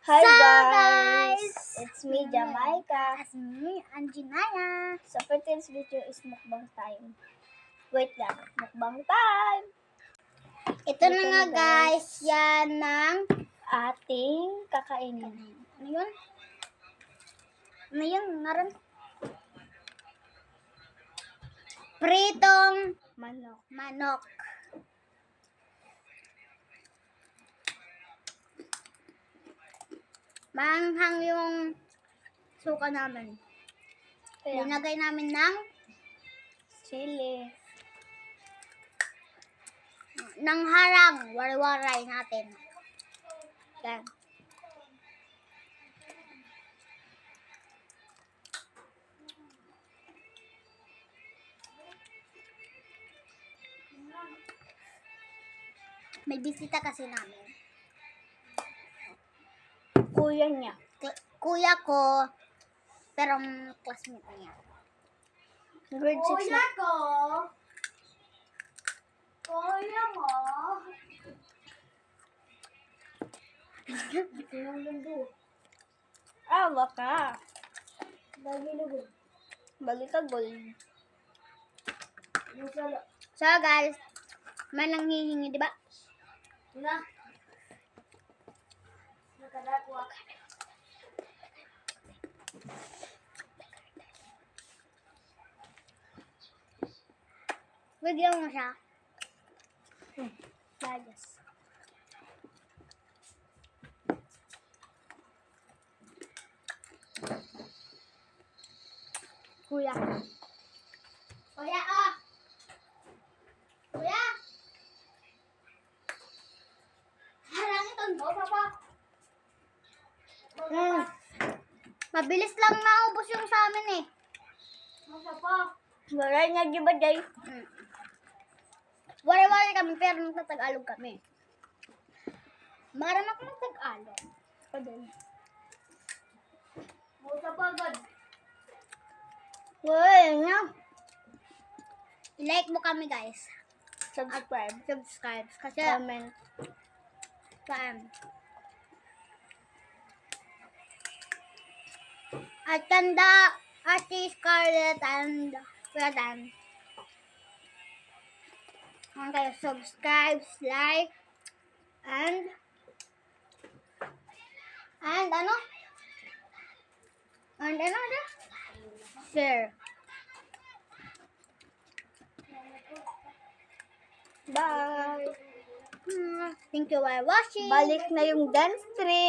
Hi So, guys! It's me, Jamaica. As me, Anginaya. So for today's video is mukbang time. Wait lang, mukbang time! Ito na nga guys, yan ng Ating kakainin. ano yun? Ano yun? Naran? Pritong manok. Maanghang yung suka namin. Linagay namin ng Chili. ng harang, wari-waray natin. Yan. May bisita kasi namin. Kuya niya. Kuya ko, pero classmate niya. Grade 6 na. ko! Kuya mo! Awa ka. Lagi-lagi. Balikagol. So guys, may nanghihingi, di ba? Na. Nakadakwa ka. Bigyan mo siya. Bagas. Kuya. Kuya, ah! Kuya! Harangitan mo, papa. Mabilis lang maubos yung sa amin eh. Papa. Wala niya di ba, Jay? Wari-wari kami pero nagtatagalog kami. Maramak ng Tagalog. Padal. Buta pagod. Wala niya. I-like mo kami guys. Subscribe. Subscribe. Kasi Comment. At tanda, Ate Scarlett and Kuya Dan. Okay, subscribe, like, and ano? And ano? Share. Bye! Thank you for watching. Balik na yung dance street.